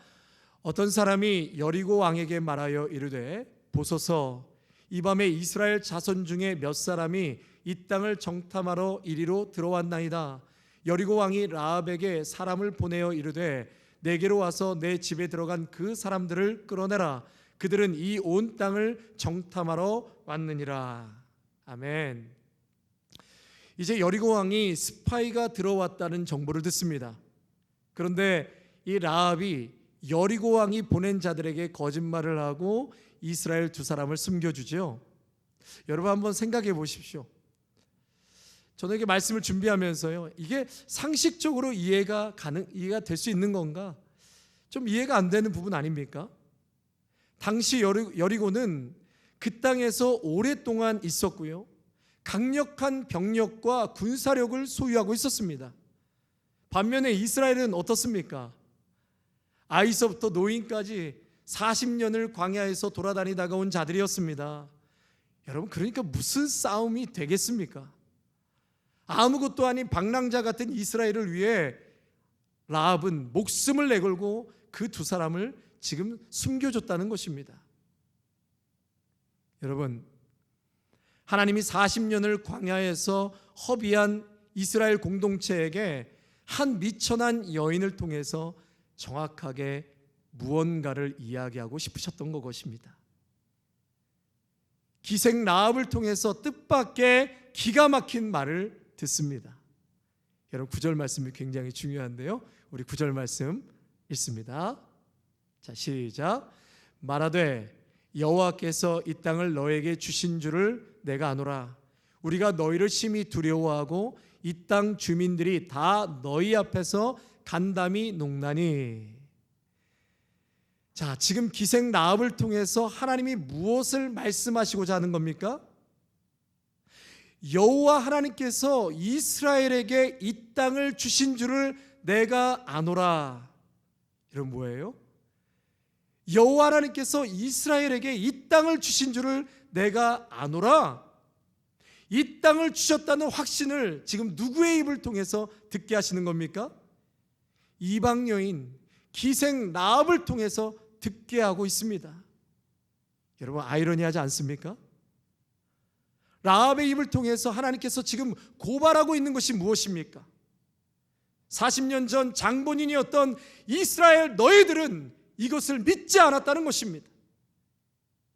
어떤 사람이 여리고 왕에게 말하여 이르되 보소서, 이 밤에 이스라엘 자손 중에 몇 사람이 이 땅을 정탐하러 이리로 들어왔나이다. 여리고 왕이 라합에게 사람을 보내어 이르되 내게로 와서 내 집에 들어간 그 사람들을 끌어내라. 그들은 이 온 땅을 정탐하러 왔느니라. 아멘. 이제 여리고 왕이 스파이가 들어왔다는 정보를 듣습니다. 그런데 이 라합이 여리고 왕이 보낸 자들에게 거짓말을 하고 이스라엘 2사람을 숨겨주죠. 여러분 한번 생각해 보십시오. 저는 이게 말씀을 준비하면서요, 이게 상식적으로 이해가 될 수 있는 건가? 좀 이해가 안 되는 부분 아닙니까? 당시 여리고는 그 땅에서 오랫동안 있었고요, 강력한 병력과 군사력을 소유하고 있었습니다. 반면에 이스라엘은 어떻습니까? 아이서부터 노인까지 40년을 광야에서 돌아다니다가 온 자들이었습니다. 여러분, 그러니까 무슨 싸움이 되겠습니까? 아무것도 아닌 방랑자 같은 이스라엘을 위해 라합은 목숨을 내걸고 그 2사람을 지금 숨겨줬다는 것입니다. 여러분, 하나님이 40년을 광야에서 허비한 이스라엘 공동체에게 한 미천한 여인을 통해서 정확하게 무언가를 이야기하고 싶으셨던 것입니다. 기생 라합을 통해서 뜻밖의 기가 막힌 말을 듣습니다. 여러분, 9절 말씀이 굉장히 중요한데요, 우리 9절 말씀 읽습니다. 자, 시작. 말하되 여호와께서 이 땅을 너에게 주신 줄을 내가 아노라. 우리가 너희를 심히 두려워하고 이 땅 주민들이 다 너희 앞에서 간담이 녹나니. 자, 지금 기생 라합을 통해서 하나님이 무엇을 말씀하시고자 하는 겁니까? 여호와 하나님께서 이스라엘에게 이 땅을 주신 줄을 내가 아노라. 이런 뭐예요? 여호와 하나님께서 이스라엘에게 이 땅을 주신 줄을 내가 아노라. 이 땅을 주셨다는 확신을 지금 누구의 입을 통해서 듣게 하시는 겁니까? 이방 여인 기생 라합을 통해서 듣게 하고 있습니다. 여러분, 아이러니하지 않습니까? 라합의 입을 통해서 하나님께서 지금 고발하고 있는 것이 무엇입니까? 40년 전 장본인이었던 이스라엘 너희들은 이것을 믿지 않았다는 것입니다.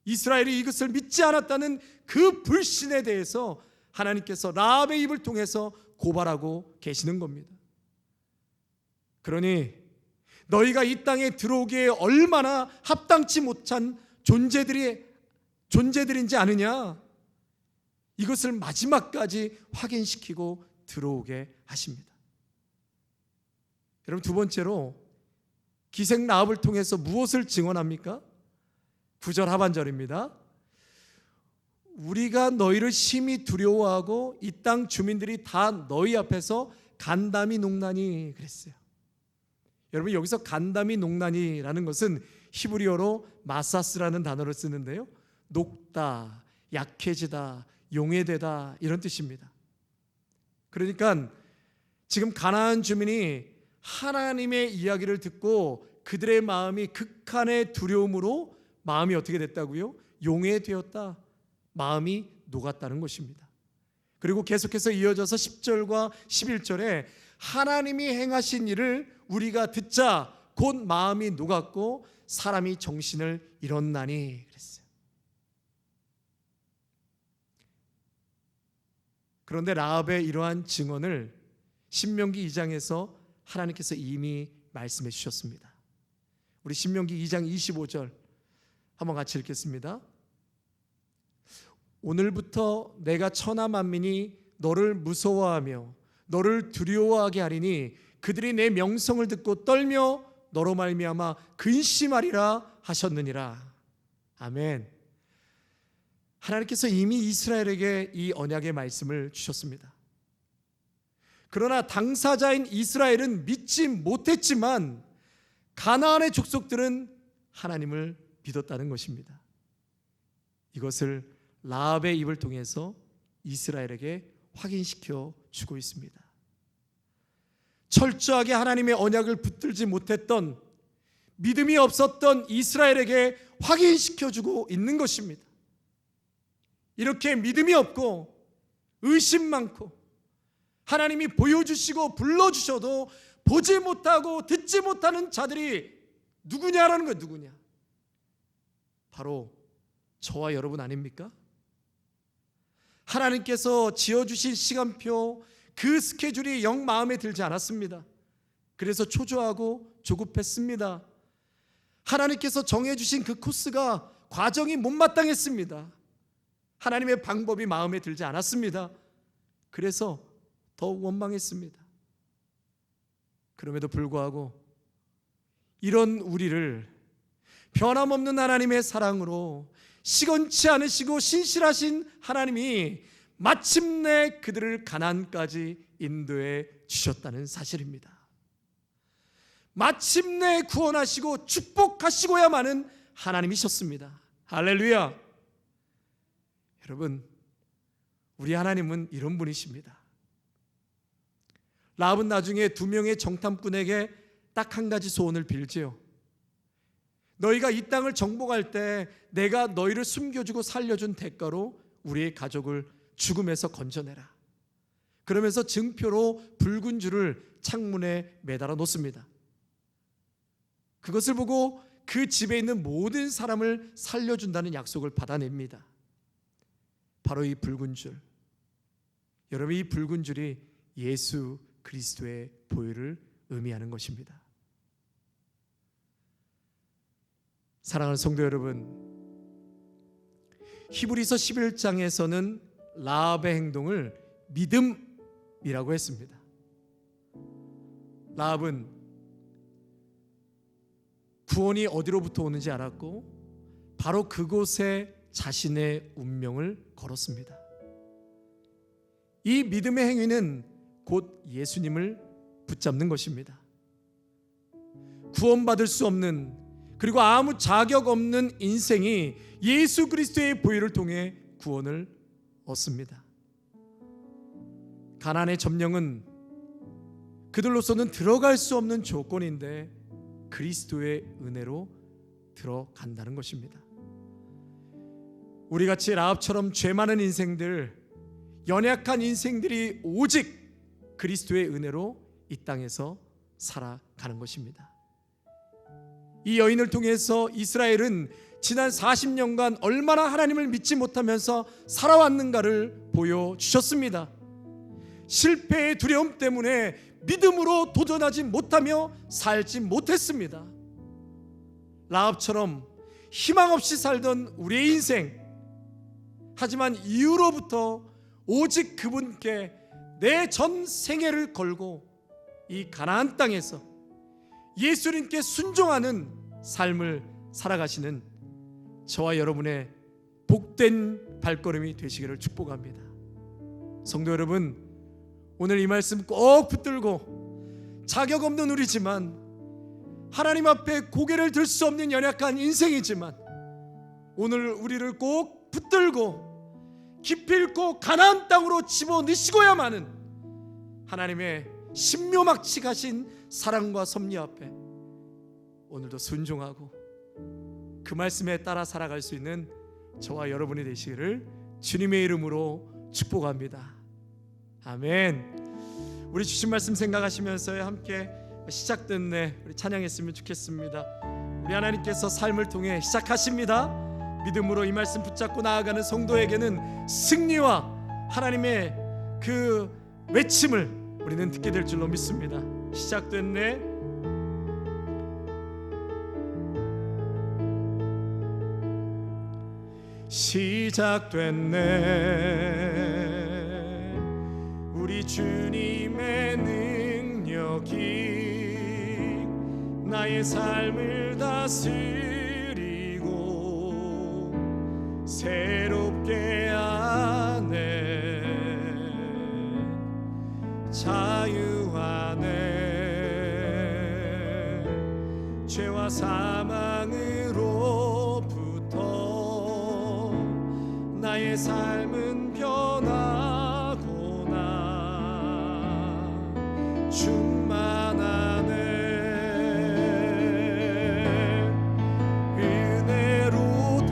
이스라엘이 이것을 믿지 않았다는 그 불신에 대해서 하나님께서 라합의 입을 통해서 고발하고 계시는 겁니다. 그러니 너희가 이 땅에 들어오기에 얼마나 합당치 못한 존재들인지 아느냐? 이것을 마지막까지 확인시키고 들어오게 하십니다. 여러분, 두 번째로 기생 라합을 통해서 무엇을 증언합니까? 9절 하반절입니다. 우리가 너희를 심히 두려워하고 이 땅 주민들이 다 너희 앞에서 간담이 녹나니 그랬어요. 여러분, 여기서 간담이 녹나니라는 것은 히브리어로 마사스라는 단어를 쓰는데요, 녹다, 약해지다, 용해되다 이런 뜻입니다. 그러니까 지금 가나안 주민이 하나님의 이야기를 듣고 그들의 마음이 극한의 두려움으로 마음이 어떻게 됐다고요? 용해되었다. 마음이 녹았다는 것입니다. 그리고 계속해서 이어져서 10절과 11절에 하나님이 행하신 일을 우리가 듣자 곧 마음이 녹았고 사람이 정신을 잃었나니 그랬어요. 그런데 라합의 이러한 증언을 신명기 2장에서 하나님께서 이미 말씀해 주셨습니다. 우리 신명기 2장 25절 한번 같이 읽겠습니다. 오늘부터 내가 천하 만민이 너를 무서워하며 너를 두려워하게 하리니 그들이 내 명성을 듣고 떨며 너로 말미암아 근심하리라 하셨느니라. 아멘. 하나님께서 이미 이스라엘에게 이 언약의 말씀을 주셨습니다. 그러나 당사자인 이스라엘은 믿지 못했지만 가나안의 족속들은 하나님을 믿었다는 것입니다. 이것을 라합의 입을 통해서 이스라엘에게 확인시켜 주고 있습니다. 철저하게 하나님의 언약을 붙들지 못했던, 믿음이 없었던 이스라엘에게 확인시켜 주고 있는 것입니다. 이렇게 믿음이 없고 의심 많고 하나님이 보여주시고 불러주셔도 보지 못하고 듣지 못하는 자들이 누구냐라는 거예요. 누구냐? 바로 저와 여러분 아닙니까? 하나님께서 지어주신 시간표, 그 스케줄이 영 마음에 들지 않았습니다. 그래서 초조하고 조급했습니다. 하나님께서 정해주신 그 코스가, 과정이 못마땅했습니다. 하나님의 방법이 마음에 들지 않았습니다. 그래서 더욱 원망했습니다. 그럼에도 불구하고 이런 우리를 변함없는 하나님의 사랑으로 시건치 않으시고 신실하신 하나님이 마침내 그들을 가나안까지 인도해 주셨다는 사실입니다. 마침내 구원하시고 축복하시고야만은 하나님이셨습니다. 할렐루야. 여러분, 우리 하나님은 이런 분이십니다. 라합은 나중에 두 명의 정탐꾼에게 딱 한 가지 소원을 빌지요. 너희가 이 땅을 정복할 때 내가 너희를 숨겨주고 살려준 대가로 우리의 가족을 죽음에서 건져내라. 그러면서 증표로 붉은 줄을 창문에 매달아 놓습니다. 그것을 보고 그 집에 있는 모든 사람을 살려준다는 약속을 받아냅니다. 바로 이 붉은 줄, 여러분, 이 붉은 줄이 예수 그리스도의 보혈을 의미하는 것입니다. 사랑하는 성도 여러분, 히브리서 11장에서는 라합의 행동을 믿음이라고 했습니다. 라합은 구원이 어디로부터 오는지 알았고 바로 그곳에 자신의 운명을 걸었습니다. 이 믿음의 행위는 곧 예수님을 붙잡는 것입니다. 구원받을 수 없는, 그리고 아무 자격 없는 인생이 예수 그리스도의 보혈을 통해 구원을 얻습니다. 가나안의 점령은 그들로서는 들어갈 수 없는 조건인데 그리스도의 은혜로 들어간다는 것입니다. 우리같이 라합처럼 죄 많은 인생들, 연약한 인생들이 오직 그리스도의 은혜로 이 땅에서 살아가는 것입니다. 이 여인을 통해서 이스라엘은 지난 40년간 얼마나 하나님을 믿지 못하면서 살아왔는가를 보여주셨습니다. 실패의 두려움 때문에 믿음으로 도전하지 못하며 살지 못했습니다. 라합처럼 희망 없이 살던 우리의 인생, 하지만 이후로부터 오직 그분께 내 전 생애를 걸고 이 가나안 땅에서 예수님께 순종하는 삶을 살아가시는 저와 여러분의 복된 발걸음이 되시기를 축복합니다. 성도 여러분, 오늘 이 말씀 꼭 붙들고, 자격 없는 우리지만, 하나님 앞에 고개를 들 수 없는 연약한 인생이지만, 오늘 우리를 꼭 붙들고 기필코 가나안 땅으로 집어넣으시고야만은 하나님의 신묘막측하신 사랑과 섭리 앞에 오늘도 순종하고 그 말씀에 따라 살아갈 수 있는 저와 여러분이 되시기를 주님의 이름으로 축복합니다. 아멘. 우리 주신 말씀 생각하시면서 함께 시작됐네 우리 찬양했으면 좋겠습니다. 우리 하나님께서 삶을 통해 시작하십니다. 믿음으로 이 말씀 붙잡고 나아가는 성도에게는 승리와 하나님의 그 외침을 우리는 듣게 될 줄로 믿습니다. 시작됐네. 시작됐네. 우리 주님의 능력이 나의 삶을 다스리고 새롭게 하네. 자유하네. 죄와 사망으로부터 나의 삶은 변하구나. 충만하네. 은혜로다.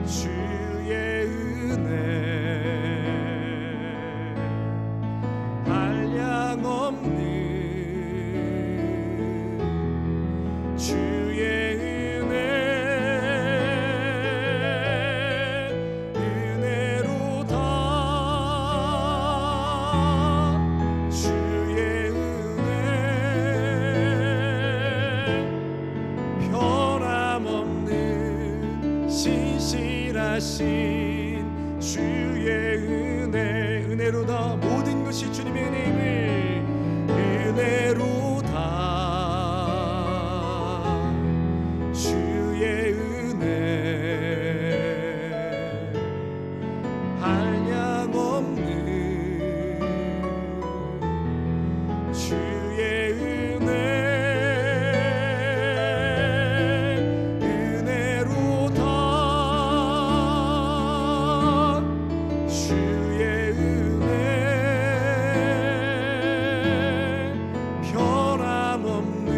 주의 은혜 한량 없는 주의 은혜로다. 주의 은혜 변함없는 신실하신 주의 은혜로다. 모든 것이 주님의 은혜임을 은혜로다. 주의 은혜 한량 없는 주의 은혜 은혜로다. 주의 은혜 변함없는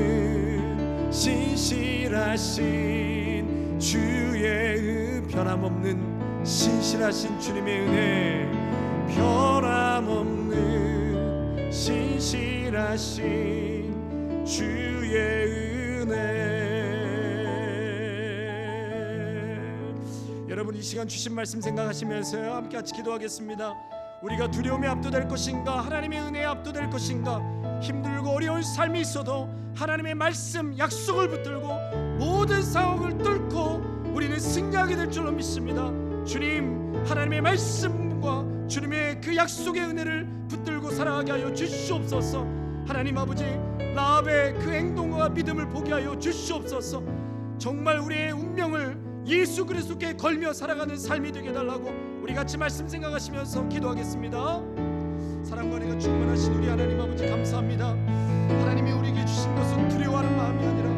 신실하신 주의 변함없는 신실하신 주님의 은혜 변함없는 신실하신 주의 은혜. 여러분 이 시간 주신 말씀 생각하시면서 함께 같이 기도하겠습니다. 우리가 두려움에 압도될 것인가 하나님의 은혜에 압도될 것인가 힘들고 어려운 삶이 있어도 하나님의 말씀 약속을 붙들고 모든 상황을 뚫고 우리는 승리하게 될 줄로 믿습니다. 주님 하나님의 말씀과 주님의 그 약속의 은혜를 붙들고 살아가게 하여 주시옵소서. 하나님 아버지 라합의 그 행동과 믿음을 보게 하여 주시옵소서. 정말 우리의 운명을 예수 그리스도께 걸며 살아가는 삶이 되게 해달라고 우리 같이 말씀 생각하시면서 기도하겠습니다. 사랑과 은혜가 충만하신 우리 하나님 아버지 감사합니다. 하나님이 우리에게 주신 것은 두려워하는 마음이 아니라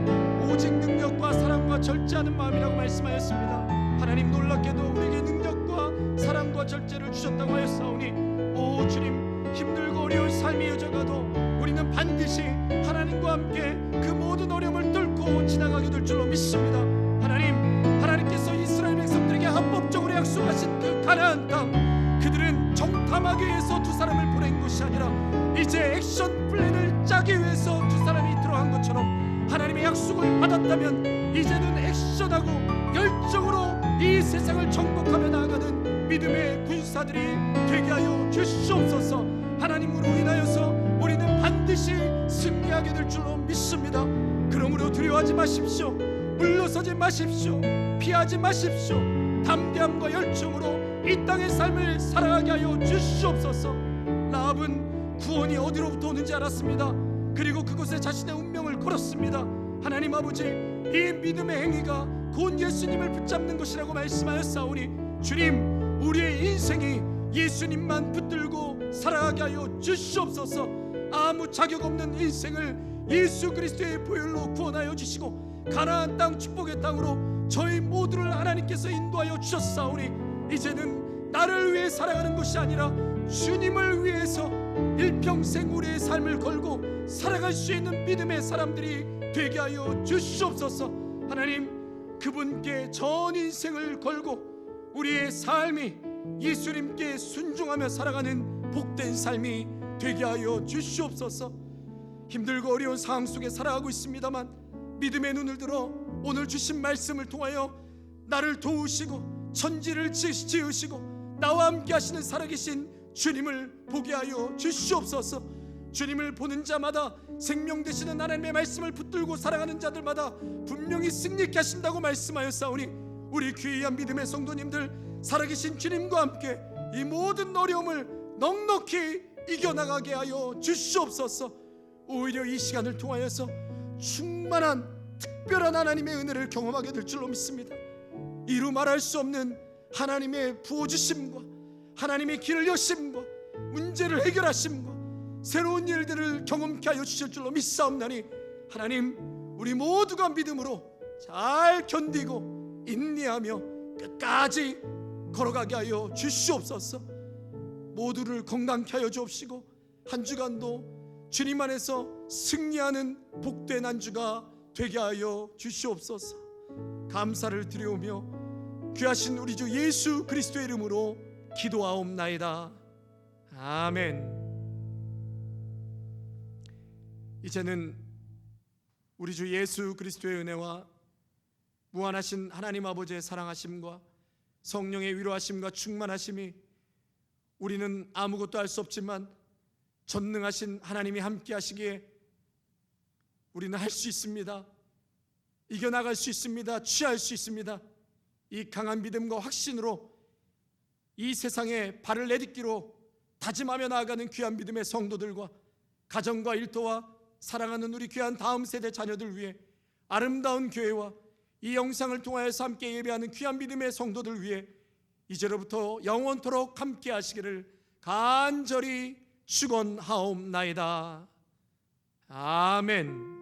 오직 능력과 사랑과 절제하는 마음이라고 말씀하였습니다. 하나님 놀랍게도 우리에게 능력과 사랑과 절제를 주셨다고 하였사오니 오 주님 힘들고 어려운 삶이 이어져가도 우리는 반드시 하나님과 함께 그 모든 어려움을 뚫고 지나가게 될 줄로 믿습니다. 하나님께서 이스라엘 백성들에게 합법적으로 약속하신 그 가나안 땅 그들은 정탐하기 위해서 두 사람을 보낸 것이 아니라 이제 액션 플랜을 짜기 위해서 두 사람이 들어간 것처럼 하나님의 약속을 받았다면 이제는 액션하고 열정으로 이 세상을 정복하며 나아가는 믿음의 군사들이 되게 하여 주시옵소서. 하나님으로 인하여서 우리는 반드시 승리하게 될 줄로 믿습니다. 그러므로 두려워하지 마십시오. 물러서지 마십시오. 피하지 마십시오. 담대함과 열정으로 이 땅의 삶을 살아가게 하여 주시옵소서. 라합은 구원이 어디로부터 오는지 알았습니다. 그리고 그곳에 자신의 운명을 걸었습니다. 하나님 아버지 이 믿음의 행위가 곧 예수님을 붙잡는 것이라고 말씀하였사오니 주님 우리의 인생이 예수님만 붙들고 살아가게 하여 주시옵소서. 아무 자격 없는 인생을 예수 그리스도의 보혈로 구원하여 주시고 가나안 땅 축복의 땅으로 저희 모두를 하나님께서 인도하여 주셨사오니 이제는 나를 위해 살아가는 것이 아니라 주님을 위해서 일평생 우리의 삶을 걸고 살아갈 수 있는 믿음의 사람들이 되게 하여 주시옵소서. 하나님, 그분께 전 인생을 걸고 우리의 삶이 예수님께 순종하며 살아가는 복된 삶이 되게 하여 주시옵소서. 힘들고 어려운 상황 속에 살아가고 있습니다만 믿음의 눈을 들어 오늘 주신 말씀을 통하여 나를 도우시고 천지를 지으시고 나와 함께 하시는 살아계신 주님을 보게 하여 주시옵소서. 주님을 보는 자마다 생명 되시는 하나님의 말씀을 붙들고 살아가는 자들마다 분명히 승리케 하신다고 말씀하였사오니 우리 귀한 믿음의 성도님들 살아계신 주님과 함께 이 모든 어려움을 넉넉히 이겨나가게 하여 주시옵소서. 오히려 이 시간을 통하여서 충만한 특별한 하나님의 은혜를 경험하게 될 줄로 믿습니다. 이루 말할 수 없는 하나님의 부어주심과 하나님의 길을 여심과 문제를 해결하심과 새로운 일들을 경험케 하여 주실 줄로 믿사옵나니 하나님, 우리 모두가 믿음으로 잘 견디고 인내하며 끝까지 걸어가게 하여 주시옵소서. 모두를 건강케 하여 주옵시고 한 주간도 주님 안에서 승리하는 복된 한 주가 되게 하여 주시옵소서. 감사를 드리오며 귀하신 우리 주 예수 그리스도의 이름으로 기도하옵나이다. 아멘. 이제는 우리 주 예수 그리스도의 은혜와 무한하신 하나님 아버지의 사랑하심과 성령의 위로하심과 충만하심이 우리는 아무것도 할 수 없지만 전능하신 하나님이 함께 하시기에 우리는 할 수 있습니다. 이겨나갈 수 있습니다. 취할 수 있습니다. 이 강한 믿음과 확신으로 이 세상에 발을 내딛기로 다짐하며 나아가는 귀한 믿음의 성도들과 가정과 일터와 사랑하는 우리 귀한 다음 세대 자녀들 위해 아름다운 교회와 이 영상을 통하여서 함께 예배하는 귀한 믿음의 성도들 위해 이제로부터 영원토록 함께 하시기를 간절히 축원하옵나이다. 아멘.